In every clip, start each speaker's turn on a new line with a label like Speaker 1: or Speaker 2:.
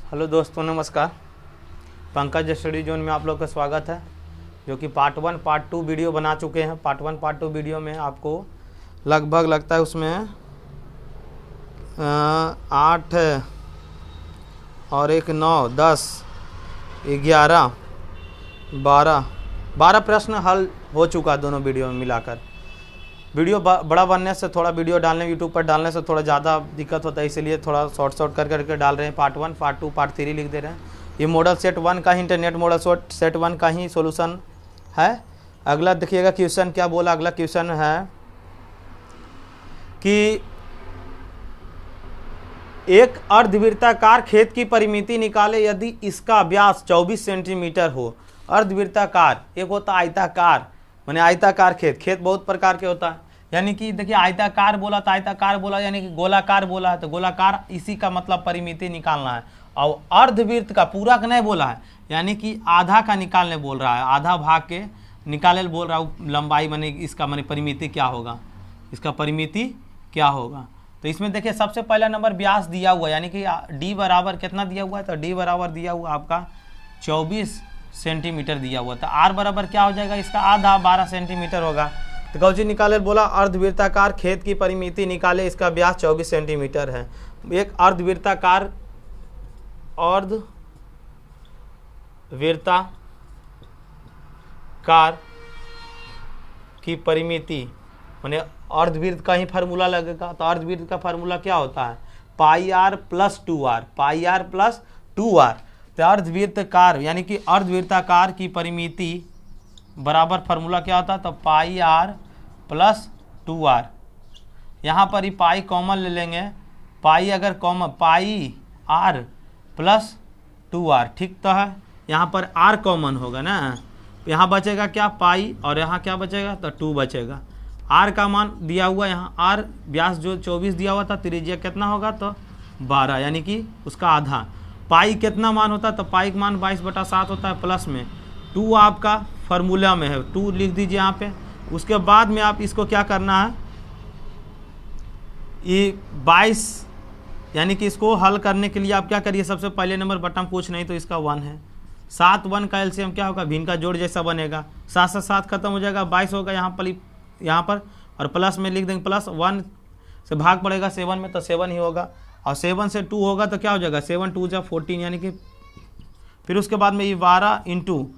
Speaker 1: Hello दोस्तों, नमस्कार। Pankaj study zone में आप लोग का स्वागत है, जो कि पार्ट 1 पार्ट 2 वीडियो बना चुके हैं। पार्ट 1 पार्ट 2 वीडियो में आपको लगभग लगता है उसमें 8 और 1 9 10 11 12 प्रश्न हल हो चुका है दोनों वीडियो में मिलाकर। वीडियो बड़ा बनने से थोड़ा वीडियो डालने यूट्यूब पर डालने से थोड़ा ज़्यादा दिक्कत होता है, इसलिए थोड़ा शॉर्ट करके डाल रहे हैं। पार्ट 1 पार्ट 2 पार्ट 3 लिख दे रहे हैं। ये मॉडल सेट 1 का ही, इंटरनेट मॉडल सेट 1 का ही सॉल्यूशन है। अगला देखिएगा क्वेश्चन क्या बोला। अगला क्वेश्चन है कि एक अर्धवृत्ताकार खेत की परिमिति निकाले यदि इसका व्यास 24 सेंटीमीटर हो। अर्धवृत्ताकार, एक होता आयताकार, माने आयताकार खेत बहुत प्रकार के होता है। यानी कि देखिए आयताकार बोला तो आयताकार बोला, यानी कि गोलाकार बोला है तो गोलाकार, इसी का मतलब परिमिति निकालना है। और अर्धवृत्त का पूरा का नहीं बोला है, यानी कि आधा का निकालने बोल रहा है, आधा भाग के निकाले बोल रहा हूँ। लंबाई माने इसका माने परिमिति क्या होगा, इसका परिमिति क्या होगा। तो इसमें देखिए सबसे पहला नंबर व्यास दिया हुआ, यानी कि डी बराबर कितना दिया हुआ है, तो डी बराबर दिया हुआ आपका 24 सेंटीमीटर दिया हुआ था। आर बराबर क्या हो जाएगा, इसका आधा 12 सेंटीमीटर होगा। तो कौची निकाले बोला, अर्धवृत्ताकार खेत की परिमिति निकाले, इसका व्यास 24 सेंटीमीटर है। एक अर्धवृत्ताकार की परिमिति माने अर्धवृत्त का ही फार्मूला लगेगा। तो अर्धवृत्त का फार्मूला क्या होता है, pi r plus 2r, pi r plus 2r। तो अर्धवृत्ताकार यानी कि अर्धवृत्ताकार की परिमिति बराबर फार्मूला क्या होता है, तो पाई आर प्लस 2r। यहाँ पर ही पाई कॉमन ले लेंगे, पाई अगर कॉमन, पाई आर प्लस 2r, ठीक तो है। यहाँ पर r कॉमन होगा ना, यहाँ बचेगा क्या, पाई, और यहाँ क्या बचेगा, तो 2 बचेगा। r का मान दिया हुआ, यहाँ r व्यास जो 24 दिया हुआ था, त्रिज्या कितना होगा, तो 12, यानी कि उसका आधा। पाई कितना मान होता है, तो पाई का मान 22/7 होता है, प्लस में 2 आपका फार्मूला में है, 2 लिख दीजिए यहाँ पे। उसके बाद में आप इसको क्या करना है, ये 22, यानी कि इसको हल करने के लिए आप क्या करिए, सबसे पहले नंबर बटन पूछ नहीं तो इसका 1 है। 7 1 का एलसीएम क्या होगा, भिन्न का जोड़ जैसा बनेगा, 7 से 7 खत्म हो जाएगा, 22 होगा यहाँ पर और प्लस में लिख देंगे, प्लस 1 से भाग पड़ेगा 7 में तो 7 ही होगा, और 7 से 2 होगा तो क्या हो जाएगा, 7 2 जा 14, यानी कि फिर उसके बाद में ये 12 इंटू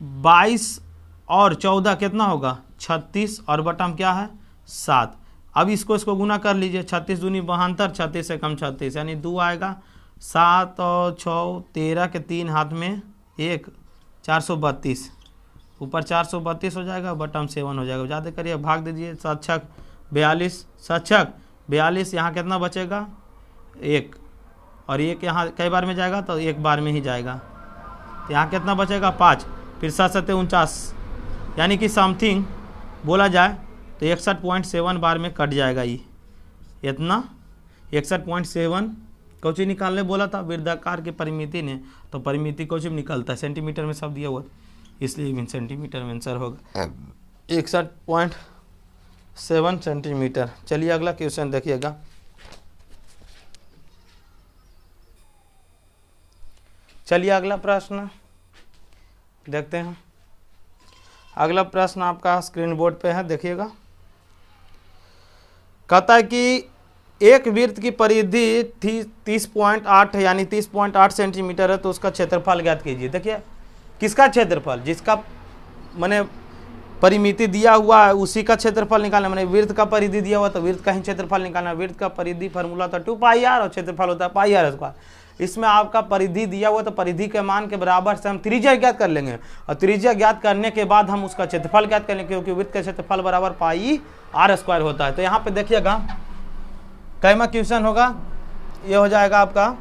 Speaker 1: 22 और 14 कितना होगा, 36, और बटम क्या है 7। अब इसको गुना कर लीजिए, 36 दूनी 72, 36 से कम 36, यानी 2 आएगा। 7 और 6 13 के 3 हाथ में 1, 432, ऊपर 432 हो जाएगा, बटम 7 हो जाएगा। ज़्यादा करिए, भाग दीजिए, 7 छक 42, 7 छक 42, यहाँ कितना बचेगा 1, और 1 यहाँ कई बार में जाएगा, तो 1 बार में ही जाएगा, तो यहाँ कितना बचेगा 5, फिर 7 7 49, यानी कि समथिंग बोला जाए तो 61.7 बार में कट जाएगा। ये इतना 61.7 कौची निकालने बोला था वृत्ताकार की परिमिति ने, तो परिमिति कौची निकलता है, सेंटीमीटर में सब दिया हुआ, इसलिए सेंटीमीटर में आंसर होगा 61.7 सेंटीमीटर। चलिए अगला क्वेश्चन देखिएगा। चलिए अगला प्रश्न देखते हैं। अगला प्रश्न आपका स्क्रीन बोर्ड पे है, देखिएगा। कहता है कि एक वृत्त की परिधि 30.8 है, यानी 30.8 सेंटीमीटर है, तो उसका क्षेत्रफल ज्ञात कीजिए। देखिए किसका क्षेत्रफल, जिसका माने परिमिति दिया हुआ है उसी का क्षेत्रफल निकालना, माने वृत्त का परिधि दिया हुआ तो वृत्त का ही क्षेत्रफल निकालना। वृत्त का परिधि फार्मूला था 2 पाई आर और क्षेत्रफल होता है पाई आर स्क्वायर। इसमें आपका परिधि दिया हुआ तो परिधि के मान के बराबर से हम त्रिज्या ज्ञात कर लेंगे, और त्रिज्या ज्ञात करने के बाद हम उसका क्षेत्रफल ज्ञात कर लेंगे, क्योंकि वृत्त का क्षेत्रफल बराबर पाई आर स्क्वायर होता है। तो यहाँ पे देखिएगा कैमा क्वेश्चन होगा, ये हो जाएगा आपका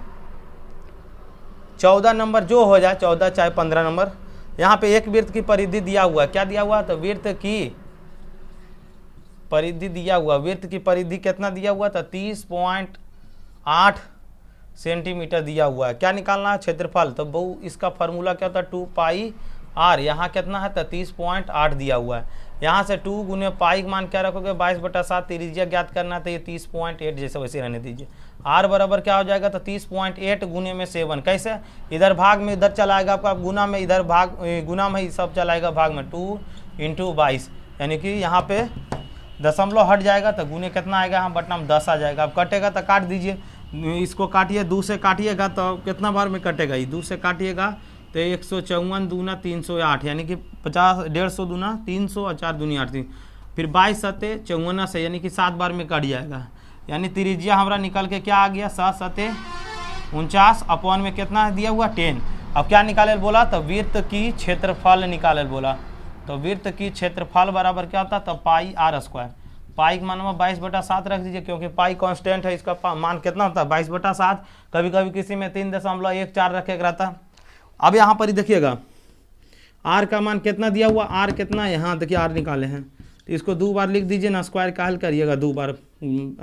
Speaker 1: 14 नंबर, जो हो जाए 14 चाहे 15 नंबर। यहाँ पे एक वृत्त की परिधि दिया हुआ है, क्या दिया हुआ है, तो वृत्त की परिधि दिया हुआ, वृत्त की परिधि कितना दिया हुआ था, 30.8 सेंटीमीटर दिया हुआ है। क्या निकालना है, क्षेत्रफल, तो बहु इसका फार्मूला क्या होता है 2 पाई आर, यहाँ कितना है, तो 30.8 दिया हुआ है। यहाँ से 2 गुने पाई का मान क्या रखोगे 22/7, त्रिज्या ज्ञात करना तो ये 30.8 जैसे वैसे रहने दीजिए। आर बराबर क्या हो जाएगा तो 30.8 गुने में 7, कैसे इधर भाग में इधर चलाएगा आपका गुना में, इधर भाग गुना में सब चलाएगा भाग में, 2 × 22 यानी कि यहाँ पे दशमलव हट जाएगा तो गुने कितना आएगा, यहाँ बटना में 10 आ जाएगा। अब कटेगा तो काट दीजिए, इसको काटिए, 2 से काटिएगा तो कितना बार में कटेगा, ये 2 से काटिएगा तो 154 दूना 308 यानी कि 50 150 दूना 300 और 4 दूनी 8, फिर 22 सते 54 से यानी कि 7 बार में कट जाएगा। यानी त्रिज्या हमारा निकल के क्या आ गया 7 सते 49 अपॉन में कितना दिया हुआ 10। अब क्या निकाले बोला तो वृत्त की क्षेत्रफल निकाले बोला, तो वृत्त की क्षेत्रफल बराबर क्या होता है तो पाई r²। पाई का मान 22/7 रख दीजिए क्योंकि पाई कांस्टेंट है, इसका मान कितना होता है 22/7। कभी कभी किसी में 3.14 रखेगा रहता। अब यहाँ पर ही देखिएगा r का मान कितना दिया हुआ, r कितना यहाँ देखिए r निकाले हैं तो इसको 2 बार लिख दीजिए ना, स्क्वायर का हल करिएगा 2 बार,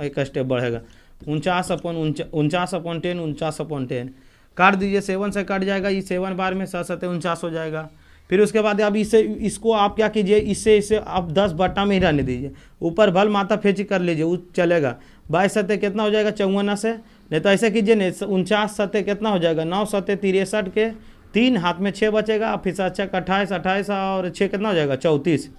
Speaker 1: एक स्टेप बढ़ेगा 49/10 काट दीजिए, 7 से कट जाएगा, ये 7 बार में 7 सते 49 हो जाएगा। फिर उसके बाद अब इसको आप क्या कीजिए, इससे आप 10 बट्टा में ही रहने दीजिए, ऊपर भल माथा फेंची कर लीजिए, वो चलेगा। 22 सते कितना हो जाएगा 54 से, नहीं तो ऐसे कीजिए नहीं 49 सते कितना हो जाएगा 9 सते 63 के 3 हाथ में 6 बचेगा, फिर 7 28 और 6 कितना हो जाएगा 34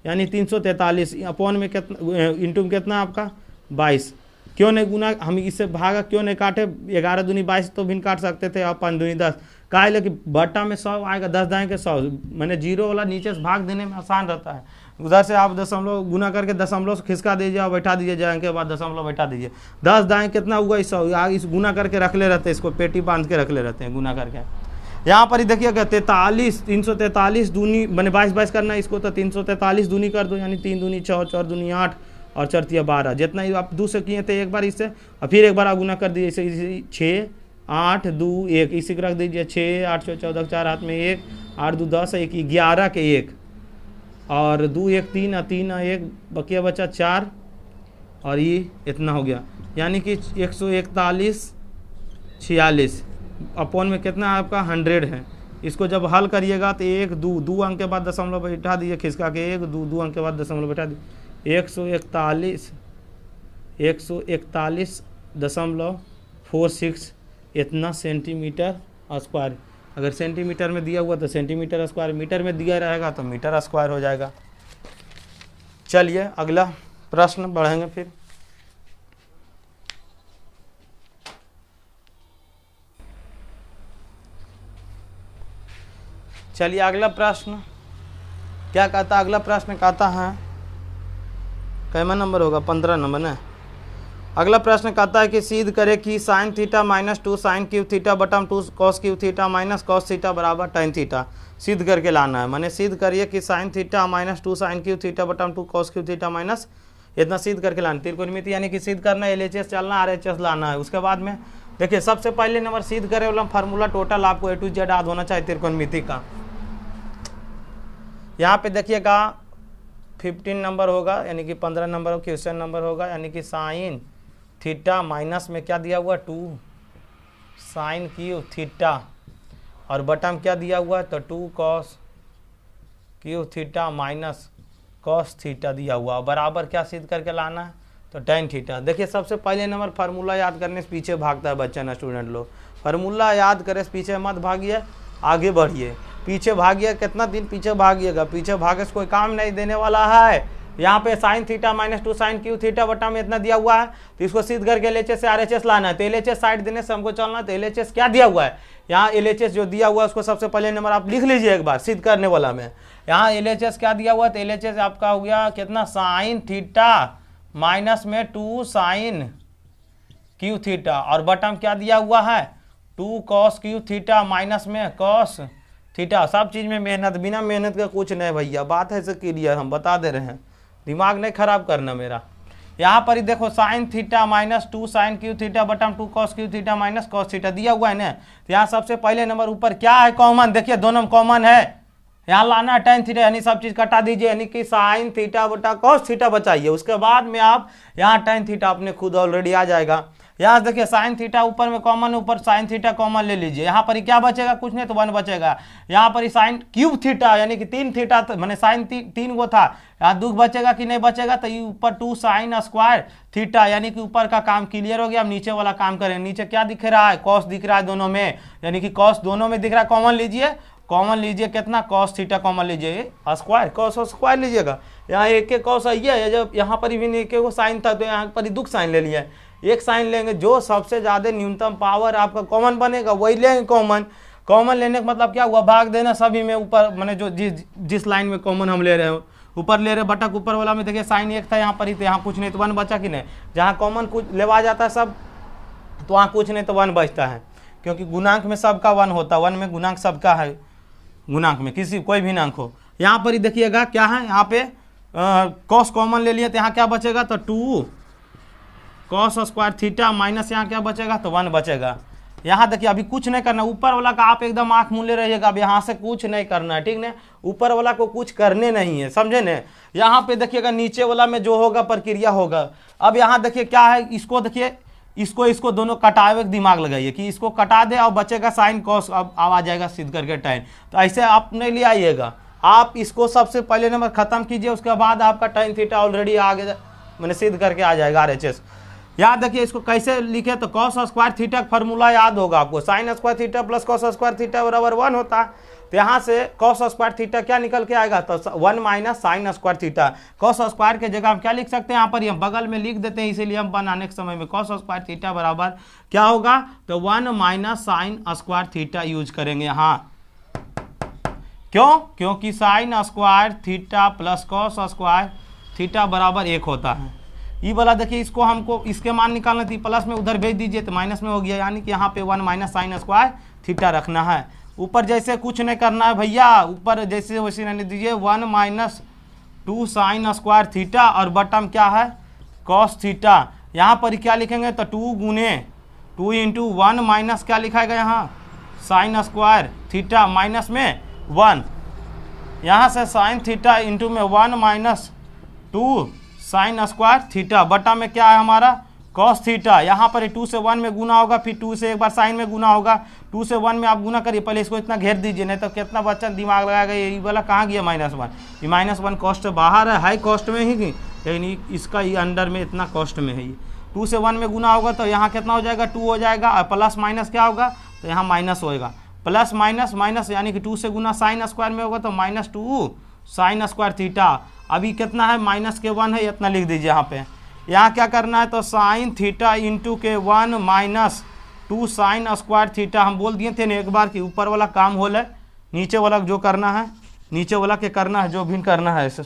Speaker 1: यानी 343 अपॉन में कितना इंटू में कितना आपका 22। क्यों नहीं गुना, हम इससे भागा क्यों नहीं काटे, 11 दूनी 22 तो भी काट सकते थे, अब 5 दूनी 10 का है, लेकिन बट्टा में 100 आएगा, 10 दाएँ के 100, मैंने जीरो वाला नीचे से भाग देने में आसान रहता है। उधर से आप दशमलव गुना करके दशमलव से खिसका दीजिए और बैठा दीजिए, जाने के बाद दशमलव बैठा दीजिए, 10 दाएँ कितना हुआ 100, इस गुना करके रख ले रहते हैं, इसको पेटी बांध के रख ले रहते हैं गुना करके। यहाँ पर ही देखिएगा 343 दूनी मैंने 22 करना है इसको, तो 343 दूनी कर दो यानी 3 दूनी 6 4 दूनी 8 और 4 × 12, जितना ही आप 2 से किए थे एक बार इससे, और फिर एक बार आप गुना कर दीजिए इसे 6 8 2 1 इसी को रख दीजिए, 6 8 14 4 हाथ में 1 8 2 10 1 11 के 1 और 2 1 3 और 3 और 1 बकिया बचा 4 और ये इतना हो गया, यानी कि 141 46 अपॉन में कितना आपका 100 है। इसको जब हल करिएगा तो 1 2 अंक के बाद दशमलव बैठा दीजिए, खिसका के 1 2 अंक के बाद दशमलव बैठा दीजिए, 141.46 इतना सेंटीमीटर स्क्वायर। अगर सेंटीमीटर में दिया हुआ तो सेंटीमीटर स्क्वायर, मीटर में दिया रहेगा तो मीटर स्क्वायर हो जाएगा। चलिए अगला प्रश्न बढ़ेंगे फिर। चलिए अगला प्रश्न क्या कहता है, अगला प्रश्न कहता है कैमा नंबर होगा 15 नंबर ना। अगला प्रश्न कहता है कि सिद्ध करे कि sin θ - 2 sin क्यूब थीटा बटम 2 cos cube theta minus cos theta बराबर tan थीटा सिद्ध करके लाना है। मैंने सिद्ध करिए कि sin θ - 2 sin क्यूब थीटा बटम 2 cos क्यूब थीटा माइनस इतना सिद्ध करके लाना, त्रिकोणमिति यानी कि सिद्ध करना, LHS चलना, RHS लाना है। उसके बाद में देखिए सबसे पहले नंबर सिद्ध करे वाला फार्मूला टोटल आपको A to Z याद होना चाहिए त्रिकोणमिति का। यहाँ पे देखिएगा 15 नंबर होगा यानी कि 15 नंबर क्वेश्चन नंबर होगा, यानी कि साइन थीटा माइनस में क्या दिया हुआ 2 साइन क्यूब थीटा और बटम क्या दिया हुआ है तो 2 cos cube theta minus cos theta दिया हुआ, बराबर क्या सिद्ध करके लाना है तो tan थीटा। देखिए सबसे पहले नंबर फार्मूला याद करने से पीछे भागता है बच्चा ना स्टूडेंट लोग, फार्मूला याद करे से पीछे मत भागिए, आगे बढ़िए। पीछे भागिए कितना दिन पीछे भागिएगा, पीछे भागे से कोई काम नहीं देने वाला है। यहाँ पे sin θ - 2 sin क्यू थीटा बटा में इतना दिया हुआ है, तो इसको सिद्ध करके LHS से RHS लाना है। तो LHS साइड देने से हमको चलना है, तो LHS क्या दिया हुआ है, यहाँ LHS जो दिया हुआ है उसको सबसे पहले नंबर आप लिख लीजिए एक बार सिद्ध करने वाला में। यहाँ LHS क्या दिया हुआ है, तो LHS आपका हो गया कितना sin θ माइनस में 2 sin क्यू थीटा और बटम क्या दिया हुआ है 2 cos क्यू थीटा माइनस में cos थीटा। सब चीज़ में मेहनत, बिना मेहनत का कुछ नहीं भैया, बात है से क्लियर, हम बता दे रहे हैं, दिमाग नहीं खराब करना मेरा। यहाँ पर ही देखो sin θ - 2 sin क्यू थीटा बटम 2 cos cube theta minus cos theta दिया हुआ है ना। तो यहाँ सबसे पहले नंबर ऊपर क्या है कॉमन, देखिए दोनों में कॉमन है, यहाँ लाना है tan थीटा यानी सब चीज़ कटा दीजिए, यानी कि sin θ बटा cos थीटा बचाइए। उसके बाद में आप यहाँ tan थीटा अपने खुद ऑलरेडी आ जाएगा। यहाँ देखिए साइन थीटा ऊपर में कॉमन, ऊपर साइन थीटा कॉमन ले लीजिए, यहाँ पर ही क्या बचेगा, कुछ नहीं तो 1 बचेगा। यहाँ पर ही साइन क्यूब थीटा यानी कि 3 थीटा मैंने साइन 3 वो था, यहाँ 2 बचेगा कि नहीं बचेगा, तो ये ऊपर 2 साइन स्क्वायर थीटा यानी कि ऊपर का काम क्लियर हो गया। अब नीचे वाला काम करें। नीचे क्या दिख रहा है, कॉस दिख रहा है दोनों में, यानी कि कॉस दोनों में दिख रहा है। कॉमन लीजिए, कॉमन लीजिए कितना, कॉस थीटा कॉमन लीजिए, स्क्वायर कॉस स्क्वायर लीजिएगा। यहाँ एक एक कॉस आई है, जब यहाँ पर भी एक एक साइन था तो यहाँ पर ही 2 साइन ले लिया, एक साइन लेंगे। जो सबसे ज़्यादा न्यूनतम पावर आपका कॉमन बनेगा वही लेंगे कॉमन। कॉमन लेने का मतलब क्या हुआ, भाग देना सभी में ऊपर, मैंने जो जिस लाइन में कॉमन हम ले रहे हो ऊपर ले रहे बटक ऊपर वाला में देखिए साइन 1 था यहाँ पर ही, तो यहाँ कुछ नहीं तो 1 बचा कि नहीं। जहाँ कॉमन कुछ लेवा जाता है सब तो वहाँ कुछ नहीं तो 1 बचता है, क्योंकि गुणांक में सबका 1 होता है। 1 में गुणांक सबका है, गुणांक में किसी कोई भी अंक हो। यहाँ पर ही देखिएगा क्या है, यहाँ पे कॉस कॉमन ले लिए तो यहाँ क्या बचेगा, तो 2 कॉस स्क्वायर थीटा माइनस यहाँ क्या बचेगा, तो 1 बचेगा। यहाँ देखिए अभी कुछ नहीं करना, ऊपर वाला का आप एकदम आंख मूंदे रहिएगा, अब यहाँ से कुछ नहीं करना है, ठीक ना। ऊपर वाला को कुछ करने नहीं है, समझे न। यहाँ पे देखिएगा नीचे वाला में जो होगा प्रक्रिया होगा। अब यहाँ देखिए क्या है, इसको देखिए, इसको दोनों कटावे दिमाग लगाइए कि इसको कटा दे और बचेगा साइन कॉस, अब आ जाएगा सिद्ध करके टाइन। तो ऐसे आप नहीं ले आइएगा, आप इसको सबसे पहले नंबर खत्म कीजिए, उसके बाद आपका टाइन थीटा ऑलरेडी आगे मैंने सिद्ध करके आ जाएगा RHS। याद देखिए इसको कैसे लिखे, तो कॉस स्क्वायर थीटा का फॉर्मूला याद होगा आपको, sine square theta plus cos square theta बराबर 1 होता है। तो यहाँ से कॉस स्क्वायर थीटा क्या निकल के आएगा, तो 1 minus sine square theta. Cos square के जगह हम क्या लिख सकते हैं, यहाँ पर हम बगल में लिख देते हैं, इसीलिए हम बनाने के समय में कॉस स्क्वायर थीटा बराबर क्या होगा, तो 1 minus sine square theta use करेंगे यहाँ। क्यों, क्योंकि sine square theta plus cos square theta बराबर 1 होता है। ये वाला देखिए, इसको हमको इसके मान निकालना थी, प्लस में उधर भेज दीजिए तो माइनस में हो गया, यानी कि यहाँ पे 1 माइनस साइन स्क्वायर थीटा रखना है। ऊपर जैसे कुछ नहीं करना है भैया, ऊपर जैसे वैसे रहने दीजिए, 1 माइनस 2 साइन स्क्वायर थीटा और बटम क्या है, कॉस थीटा। यहाँ पर क्या लिखेंगे, तो 2 गुने 2 इंटू 1 माइनस क्या लिखाएगा यहाँ, साइन स्क्वायर थीटा माइनस में 1, यहाँ से साइन थीटा इंटू में 1 माइनस 2 साइन स्क्वायर थीटा, बटा में क्या है हमारा, कॉस थीटा। यहाँ पर 2 से 1 में गुना होगा, फिर 2 से एक बार साइन में गुना होगा, 2 से 1 में आप गुना करिए, पहले इसको इतना घेर दीजिए, नहीं तो कितना बच्चा दिमाग लगाएगा, ये वाला कहाँ गया -1, ये -1 कॉस्ट बाहर है, हाई कॉस्ट में ही, लेकिन इसका ये अंडर में इतना कॉस्ट में है। ये 2 से 1 में गुना होगा तो यहाँ कितना हो जाएगा, 2 हो जाएगा, और प्लस माइनस क्या होगा, तो यहाँ माइनस होएगा, प्लस माइनस माइनस, यानी कि 2 से गुना साइन स्क्वायर में होगा तो -2 साइन स्क्वायर थीटा। अभी कितना है, -1 है, इतना लिख दीजिए यहाँ पे। यहाँ क्या करना है, तो साइन थीटा इंटू के 1 माइनस 2 साइन स्क्वायर थीटा। हम बोल दिए थे ना एक बार कि ऊपर वाला काम हो ले, नीचे वाला जो करना है, नीचे वाला के करना है, जो भी करना है। ऐसे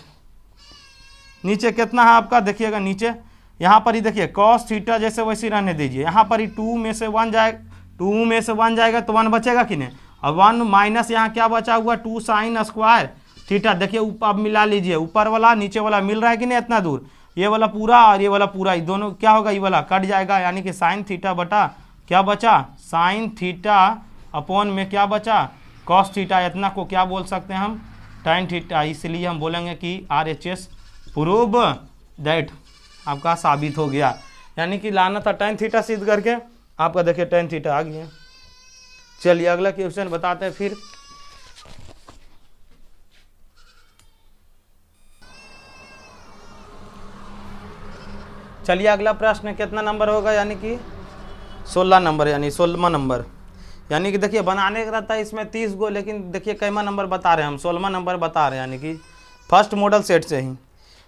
Speaker 1: नीचे कितना है आपका, देखिएगा नीचे यहाँ पर ही देखिए कॉस थीटा जैसे वैसे रहने दीजिए। यहाँ पर ही 2 में से 1 जाएगा, 2 में से 1 जाएगा तो 1 बचेगा कि नहीं, और 1 माइनस यहाँ क्या बचा हुआ, 2 साइन स्क्वायर थीटा। देखिए ऊपर अब मिला लीजिए, ऊपर वाला नीचे वाला मिल रहा है कि नहीं, इतना दूर, ये वाला पूरा और ये वाला पूरा, ये दोनों क्या होगा, ये वाला कट जाएगा, यानी कि साइन थीटा बटा क्या बचा, साइन थीटा अपॉन में क्या बचा, कॉस थीटा। इतना को क्या बोल सकते हैं हम, टाइन थीटा। इसलिए हम बोलेंगे कि RHS प्रूव दैट, आपका साबित हो गया। यानी कि लाना था टाइन थीटा सिद्ध करके, आपका देखिए टाइन थीटा आ गया। चलिए अगला क्वेश्चन बताते हैं फिर। चलिए अगला प्रश्न कितना नंबर होगा, यानी कि 16 नंबर, यानी 16वां नंबर। यानी कि देखिए बनाने का रहता है इसमें 30 गो, लेकिन देखिए कैमा नंबर बता रहे हैं हम, 16वां नंबर बता रहे हैं, यानी कि फर्स्ट मॉडल सेट से ही।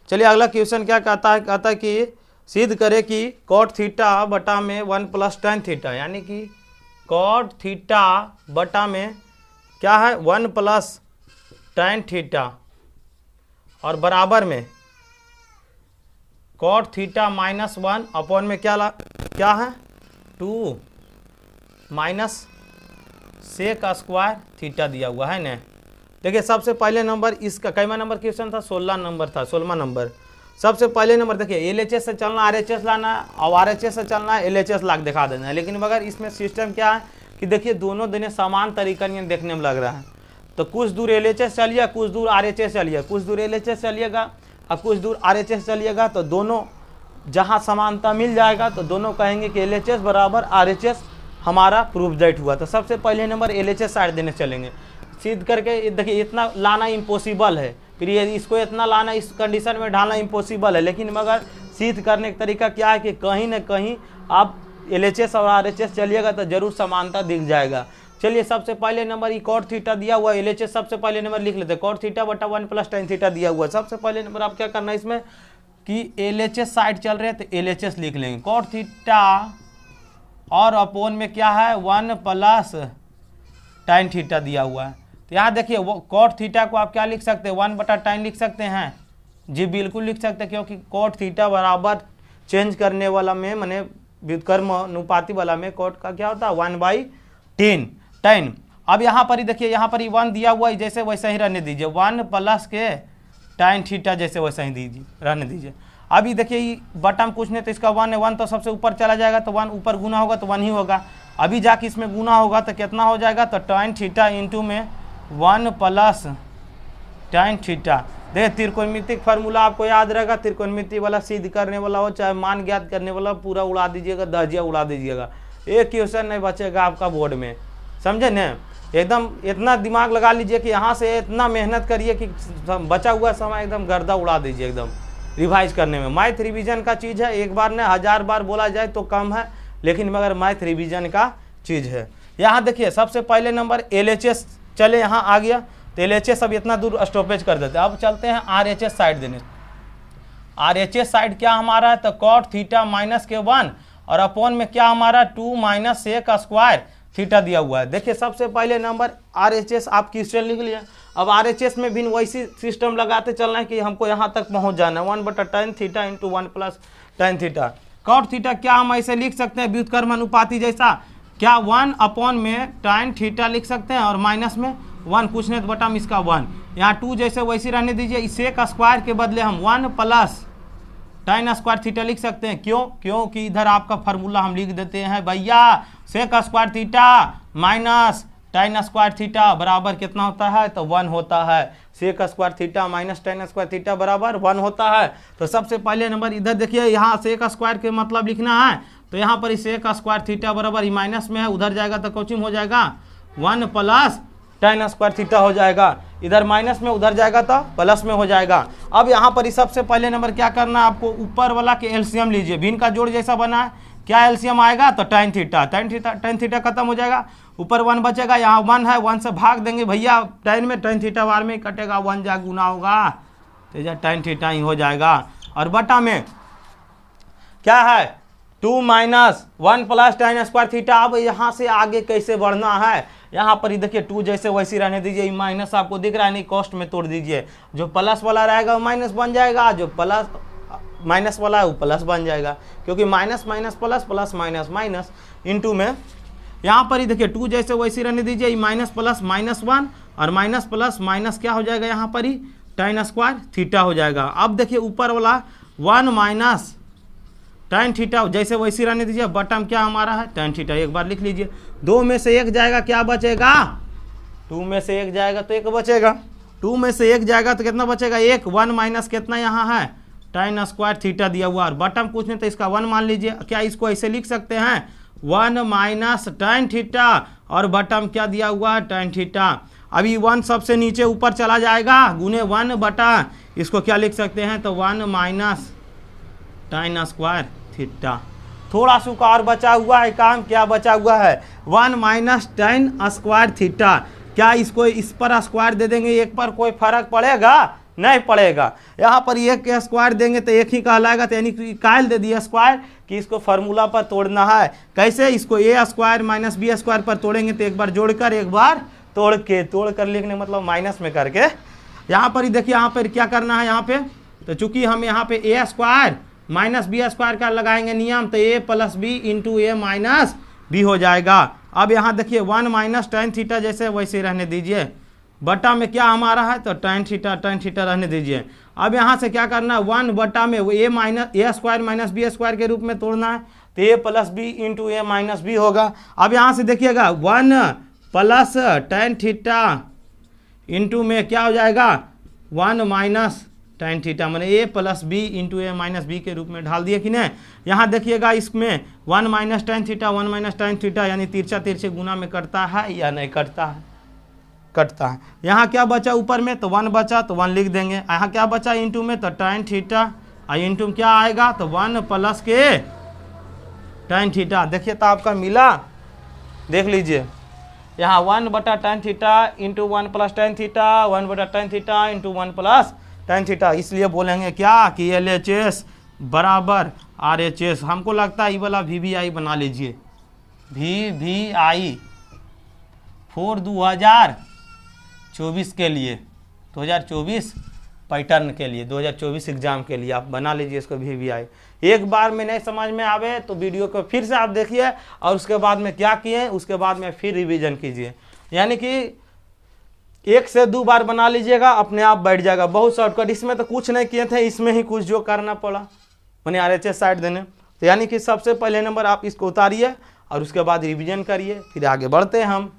Speaker 1: चलिए अगला क्वेश्चन क्या कहता है, कहता है कि सिद्ध करे कि कॉट थीटा बटा में 1 प्लस tan थीटा, यानी कि कॉट थीटा बटा में क्या है 1 प्लस tan थीटा, और बराबर में कॉट थीटा -1 अपॉन में क्या है 2 माइनस सेक स्क्वायर थीटा दिया हुआ है ना। देखिए सबसे पहले नंबर इसका कैमा नंबर क्वेश्चन था, 16 नंबर था, 16वां नंबर। सबसे पहले नंबर देखिए LHS से चलना RHS लाना है, और RHS से चलना है LHS लाख दिखा देना है। लेकिन मगर इसमें सिस्टम क्या है कि देखिए दोनों दिन समान तरीका नहीं देखने में लग रहा है। तो कुछ दूर LHS चलिए, कुछ दूर RHS चलिए, कुछ दूर LHS चलिएगा और कुछ दूर RHS चलिएगा, तो दोनों जहाँ समानता मिल जाएगा तो दोनों कहेंगे कि LHS बराबर RHS हमारा प्रूफ दैट हुआ। तो सबसे पहले नंबर LHS साइड देने चलेंगे, सिद्ध करके। देखिए इतना लाना इम्पॉसिबल है, फिर ये इसको इतना लाना इस कंडीशन में ढालना इम्पॉसिबल है, लेकिन मगर सिद्ध करने का तरीका क्या है कि कहीं ना कहीं आप LHS और RHS चलिएगा तो जरूर समानता दिख जाएगा। चलिए सबसे पहले नंबर ये कॉट थीटा दिया हुआ है, LHS सबसे पहले नंबर लिख लेते हैं, कॉट थीटा बटा 1 + tan थीटा दिया हुआ है। सबसे पहले नंबर आप क्या करना है इसमें कि LHS साइड चल रहे हैं तो LHS लिख लेंगे, कॉट थीटा और अपोन में क्या है 1 + tan थीटा दिया हुआ है। तो यहाँ देखिए वो कॉट थीटा को आप क्या लिख सकते हैं 1 बटा tan लिख सकते हैं जी, बिल्कुल लिख सकते हैं, क्योंकि कॉट थीटा बराबर चेंज करने वाला में मैंने व्युत्क्रम अनुपाती वाला में कॉट का क्या होता है 1/10 tan। अब यहाँ पर ही देखिए यहाँ पर ही 1 दिया हुआ है, जैसे वैसे ही रहने दीजिए, 1 + के tan थीटा जैसे वैसे ही दीजिए रहने दीजिए। अभी देखिए ये बटन कुछ नहीं तो इसका 1 है, 1 तो सबसे ऊपर चला जाएगा तो 1 ऊपर गुना होगा तो 1 ही होगा। अभी जाके इसमें गुना होगा तो कितना हो जाएगा, तो tan थीटा इंटू में 1 + tan थीटा। देखिए त्रिकोणमितिक फार्मूला आपको याद रहेगा, त्रिकोणमिति वाला सिद्ध करने वाला हो चाहे मान ज्ञात करने वाला, पूरा उड़ा दीजिएगा, दर्जिया उड़ा दीजिएगा, एक क्वेश्चन नहीं बचेगा आपका बोर्ड में, समझे न। एकदम इतना दिमाग लगा लीजिए कि यहाँ से इतना मेहनत करिए कि बचा हुआ समय एकदम गर्दा उड़ा दीजिए एकदम रिवाइज करने में। मैथ रिवीजन का चीज़ है, एक बार नहीं 1000 बार बोला जाए तो कम है, लेकिन मगर मैथ रिवीजन का चीज़ है। यहाँ देखिए सबसे पहले नंबर LHS चले, यहाँ आ गया तो LHS अब इतना दूर स्टॉपेज कर देते हैं। अब चलते हैं RHS साइड देने। RHS साइड क्या हमारा है, तो कॉट थीटा माइनस के 1 और अपोन में क्या हमारा 2 - sec स्क्वायर थीटा दिया हुआ है। देखिए सबसे पहले नंबर RHS आप क्वेश्चन लिख लिया। अब RHS में भी वैसी सिस्टम लगाते चलना है कि हमको यहाँ तक पहुँच जाना है, 1 बटा tan theta into 1 + tan theta. Cot theta क्या हम ऐसे लिख सकते हैं व्युत्क्रम अनुपाती जैसा, क्या 1 अपोन में tan थीटा लिख सकते हैं और माइनस में 1, कुछ नहीं तो बटा में इसका 1, यहाँ 2 जैसे वैसे रहने दीजिए। इसे का स्क्वायर के बदले हम 1 + tan स्क्वायर थीटा लिख सकते हैं। क्यों, क्योंकि इधर आपका फार्मूला हम लिख देते हैं भैया, sec square theta minus tan square theta बराबर कितना होता है, तो 1 होता है। Sec square theta minus tan square theta बराबर 1 होता है। तो सबसे पहले नंबर इधर देखिए, यहाँ सेक स्क्वायर के मतलब लिखना है, तो यहाँ पर सेक स्क्वायर थीटा बराबर ही माइनस में है, उधर जाएगा तो कोचिंग हो जाएगा 1 + tan स्क्वायर थीटा हो जाएगा, इधर माइनस में उधर जाएगा तो प्लस में हो जाएगा। अब यहाँ पर सबसे पहले नंबर क्या करना है आपको, ऊपर वाला के एलसीएम लीजिए, भिन्न का जोड़ जैसा बना है, क्या एलसीएम आएगा, तो tan थीटा खत्म हो जाएगा, ऊपर 1 बचेगा, यहाँ 1 है, 1 से भाग देंगे भैया, tan थीटा बार में कटेगा, 1 जा गुना होगा तो यह tan थीटा ही हो जाएगा। और बटा में क्या है 2 - 1 + tan स्क्वायर थीटा। अब यहाँ से आगे कैसे बढ़ना है, यहाँ पर ही देखिए 2 जैसे वैसे रहने दीजिए, माइनस आपको दिख रहा है नहीं, कॉस्ट में तोड़ दीजिए, जो प्लस वाला रहेगा वो माइनस बन जाएगा, जो प्लस माइनस वाला है वो प्लस बन जाएगा, क्योंकि minus minus plus plus minus minus into में यहाँ पर ही देखिए 2 जैसे वैसे रहने दीजिए, माइनस प्लस -1 और माइनस प्लस माइनस क्या हो जाएगा, यहाँ पर ही tan स्क्वायर थीटा हो जाएगा। अब देखिए ऊपर वाला 1 - tan थीटा जैसे वैसे रहने दीजिए, बटम क्या हमारा है tan थीटा, एक बार लिख लीजिए। 2 में से 1 जाएगा, क्या बचेगा, 2 में से 1 जाएगा तो 1 बचेगा, 2 में से 1 जाएगा तो कितना बचेगा 1, 1 माइनस कितना यहाँ है tan स्क्वायर थीटा दिया हुआ, और बटम कुछ नहीं तो इसका 1 मान लीजिए। क्या इसको ऐसे लिख सकते हैं 1 - tan थीटा और बटम क्या दिया हुआ है tan थीटा। अभी 1 सबसे नीचे ऊपर चला जाएगा, गुने 1 बटा इसको क्या लिख सकते हैं, तो 1 - tan स्क्वायर थीटा। थोड़ा सा और बचा हुआ है काम, क्या बचा हुआ है 1 - tan स्क्वायर थीटा। क्या इसको इस पर स्क्वायर दे देंगे, एक पर कोई फर्क पड़ेगा, नहीं पड़ेगा। यहाँ पर एक के स्क्वायर देंगे तो एक ही कहलाएगा, तो यानी कि कायल दे दिया स्क्वायर कि इसको फार्मूला पर तोड़ना है। कैसे, इसको a square minus b square पर तोड़ेंगे, तो एक बार जोड़कर एक बार तोड़ कर लिखने मतलब माइनस में करके। यहाँ पर ही देखिए यहाँ पर क्या करना है, यहाँ पे तो चूंकि हम यहाँ पे a square minus B square का लगाएंगे नियम, तो a + b into a minus b हो जाएगा। अब यहाँ देखिए 1 - tan थीटा जैसे वैसे रहने दीजिए, बटा में क्या हमारा है, तो tan थीटा रहने दीजिए। अब यहाँ से क्या करना है 1 बटा में a square minus b square के रूप में तोड़ना है, तो a + b into a minus b होगा। अब यहाँ से देखिएगा 1 + tan थीटा इंटू में क्या हो जाएगा 1 - tan थीटा, मैंने a plus B into A minus B के रूप में ढाल दिया कि नहीं। यहाँ देखिएगा इसमें 1 minus tan theta 1 minus tan theta यानी तिरछा तिरछे गुना में कटता है या नहीं कटता है, कटता है। यहाँ क्या बचा ऊपर में, तो 1 बचा तो 1 लिख देंगे। यहाँ क्या बचा इंटू में, तो tan थीटा और इंटू में क्या आएगा, तो 1 प्लस के tan थीटा। देखिए तो आपका मिला, देख लीजिए यहाँ 1 बटा tan theta into 1 plus tan theta 1 बटा tan theta into 1 plus tan theta. इसलिए बोलेंगे क्या कि LHS बराबर RHS। हमको लगता है ये वाला VVI बना लीजिए, VVI फॉर 2024 के लिए, 2024 पैटर्न के लिए, 2024 एग्जाम के लिए आप बना लीजिए इसको VVI। एक बार में नहीं समझ में आवे तो वीडियो को फिर से आप देखिए और उसके बाद में क्या किए, उसके बाद में फिर रिवीजन कीजिए। यानी कि 1 से 2 बार बना लीजिएगा, अपने आप बैठ जाएगा। बहुत शॉर्टकट, इसमें तो कुछ नहीं किए थे, इसमें ही कुछ जो करना पड़ा मैंने RHS साइड देने। तो यानी कि सबसे पहले नंबर आप इसको उतारिए और उसके बाद रिवीजन करिए, फिर आगे बढ़ते हैं हम।